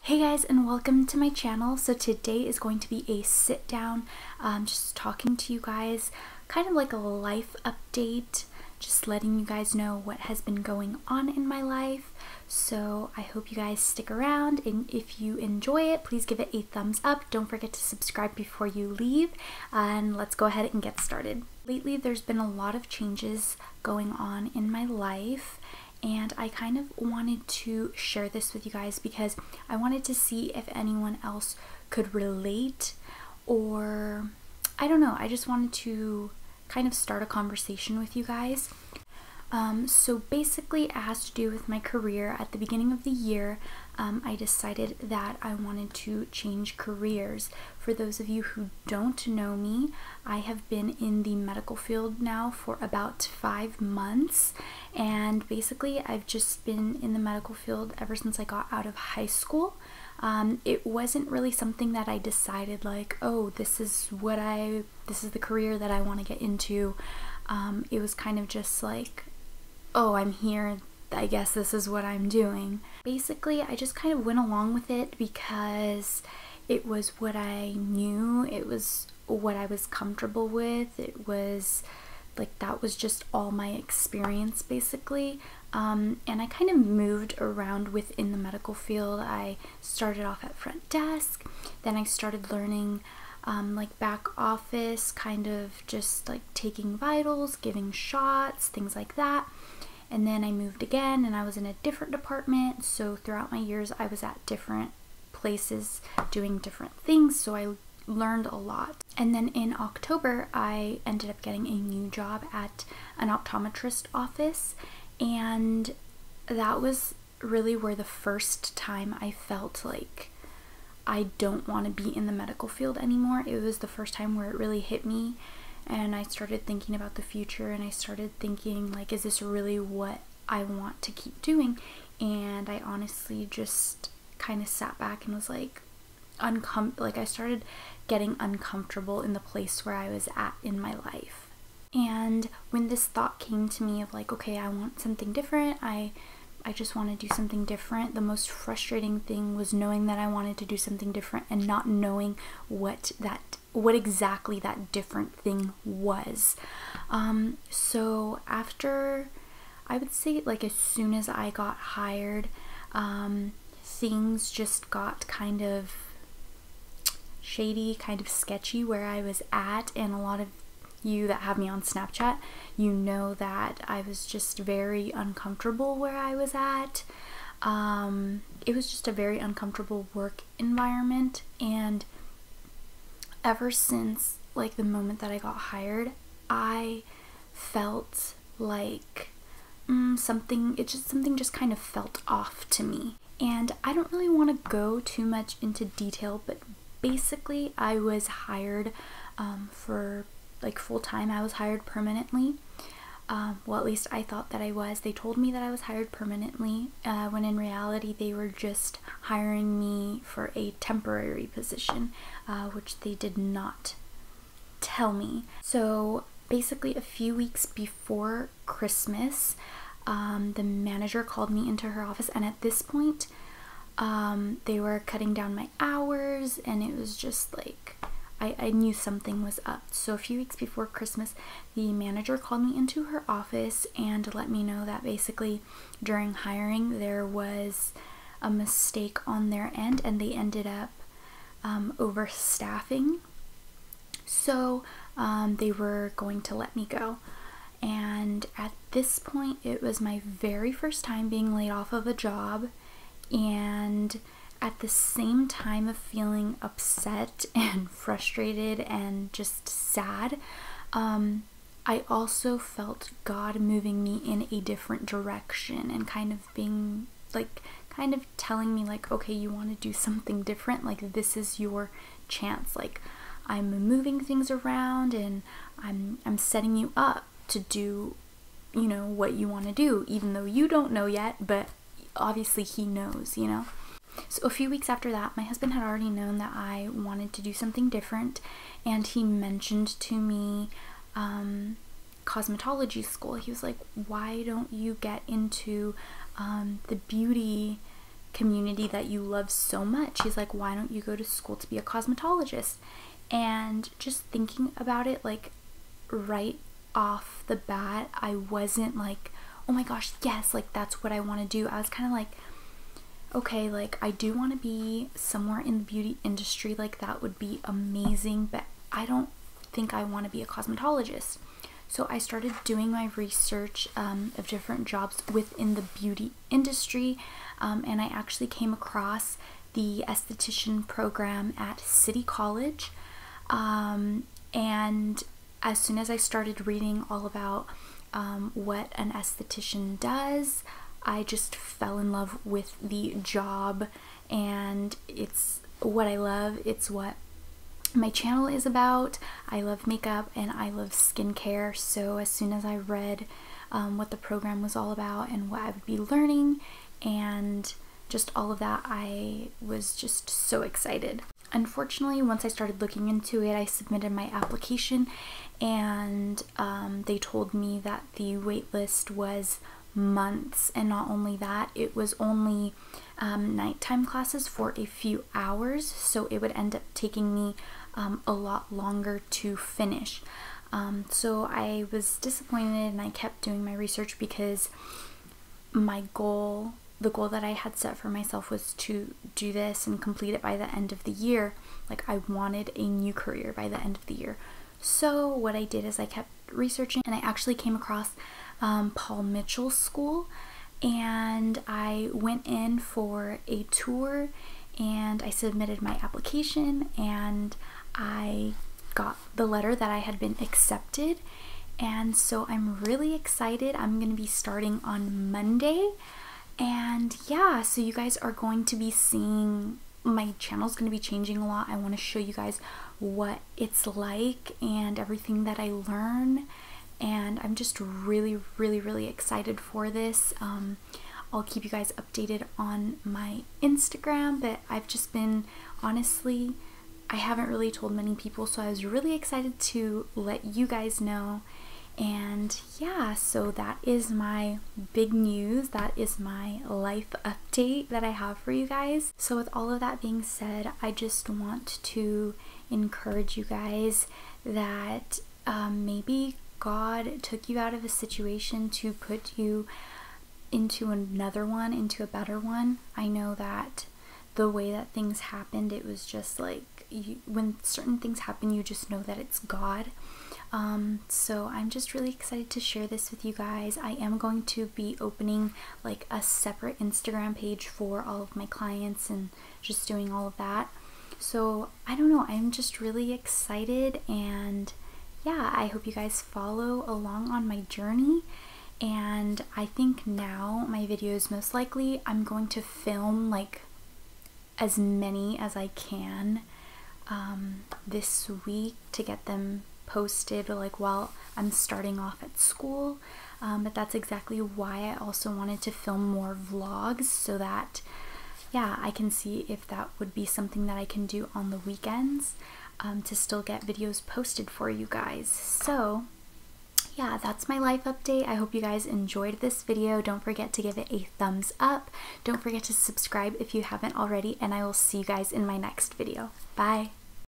Hey guys, and welcome to my channel. So today is going to be a sit down, just talking to you guys, kind of like a life update, just letting you guys know what has been going on in my life. So I hope you guys stick around, and if you enjoy it, please give it a thumbs up. Don't forget to subscribe before you leave, and let's go ahead and get started. Lately, there's been a lot of changes going on in my life, and I kind of wanted to share this with you guys because I wanted to see if anyone else could relate, or I don't know, I just wanted to kind of start a conversation with you guys. So basically it has to do with my career. At the beginning of the year, I decided that I wanted to change careers. For those of you who don't know me, I have been in the medical field now for about 5 months, and basically I've just been in the medical field ever since I got out of high school. It wasn't really something that I decided like, oh, this is the career that I want to get into. It was kind of just like, oh, I'm here, I guess this is what I'm doing. Basically, I just kind of went along with it because it was what I knew, it was what I was comfortable with, it was like that was just all my experience basically. And I kind of moved around within the medical field. I started off at front desk, then I started learning like back office, kind of just like taking vitals, giving shots, things like that. And then I moved again and I was in a different department. So throughout my years I was at different places doing different things, so I learned a lot. And then in October I ended up getting a new job at an optometrist office, and that was really where the first time I felt like I don't want to be in the medical field anymore. It was the first time where it really hit me, and I started thinking about the future, and I started thinking like, is this really what I want to keep doing? And I honestly just kind of sat back and was like, I started getting uncomfortable in the place where I was at in my life. And when this thought came to me of like, okay, I want something different, I just want to do something different, the most frustrating thing was knowing that I wanted to do something different and not knowing what exactly that different thing was. So after, I would say like as soon as I got hired, things just got kind of shady, kind of sketchy where I was at, and a lot of you that have me on Snapchat, you know that I was just very uncomfortable where I was at. It was just a very uncomfortable work environment, and ever since like the moment that I got hired, I felt like something just kind of felt off to me. And I don't really want to go too much into detail, but basically I was hired for like full-time. I was hired permanently. Well, at least I thought that I was. They told me that I was hired permanently, when in reality they were just hiring me for a temporary position, which they did not tell me. So basically a few weeks before Christmas, the manager called me into her office, and at this point they were cutting down my hours, and it was just like I knew something was up. So a few weeks before Christmas, the manager called me into her office and let me know that basically during hiring there was a mistake on their end, and they ended up overstaffing. So they were going to let me go. And at this point, it was my very first time being laid off of a job, and at the same time of feeling upset and frustrated and just sad, I also felt God moving me in a different direction and kind of being like, kind of telling me like, okay, you want to do something different, like this is your chance, like I'm moving things around and I'm setting you up to do, you know, what you want to do, even though you don't know yet, but obviously he knows, you know. So a few weeks after that, my husband had already known that I wanted to do something different, and he mentioned to me cosmetology school. He was like, why don't you get into the beauty community that you love so much. He's like, why don't you go to school to be a cosmetologist? And just thinking about it, like, right off the bat, I wasn't like, oh my gosh, yes, like that's what I want to do. I was kind of like, okay, like I do want to be somewhere in the beauty industry, like that would be amazing, but I don't think I want to be a cosmetologist. So I started doing my research of different jobs within the beauty industry, and I actually came across the esthetician program at City College, and as soon as I started reading all about what an esthetician does, I just fell in love with the job, and it's what I love. It's what my channel is about. I love makeup and I love skincare, so as soon as I read what the program was all about and what I would be learning and just all of that, I was just so excited. Unfortunately, once I started looking into it, I submitted my application, and they told me that the wait list was months, and not only that, it was only nighttime classes for a few hours, so it would end up taking me a lot longer to finish. So I was disappointed, and I kept doing my research because my goal, the goal that I had set for myself, was to do this and complete it by the end of the year. Like, I wanted a new career by the end of the year. So what I did is I kept researching, and I actually came across Paul Mitchell's school, and I went in for a tour, and I submitted my application, and I got the letter that I had been accepted. And so I'm really excited. I'm going to be starting on Monday, and yeah, so you guys are going to be seeing, my channel's going to be changing a lot. I want to show you guys what it's like and everything that I learn, and I'm just really excited for this. I'll keep you guys updated on my Instagram, but I've just been, honestly, I haven't really told many people, so I was really excited to let you guys know. And yeah, so that is my big news. That is my life update that I have for you guys. So with all of that being said, I just want to encourage you guys that maybe God took you out of a situation to put you into another one, into a better one. I know that the way that things happened, it was just like, when certain things happen, you just know that it's God. So I'm just really excited to share this with you guys. I am going to be opening like a separate Instagram page for all of my clients and just doing all of that. So I don't know, I'm just really excited, and yeah, I hope you guys follow along on my journey. And I think now my videos, most likely I'm going to film like as many as I can this week to get them posted, like while I'm starting off at school, but that's exactly why I also wanted to film more vlogs, so that yeah, I can see if that would be something that I can do on the weekends to still get videos posted for you guys. So yeah, that's my life update. I hope you guys enjoyed this video. Don't forget to give it a thumbs up. Don't forget to subscribe if you haven't already, and I will see you guys in my next video. Bye!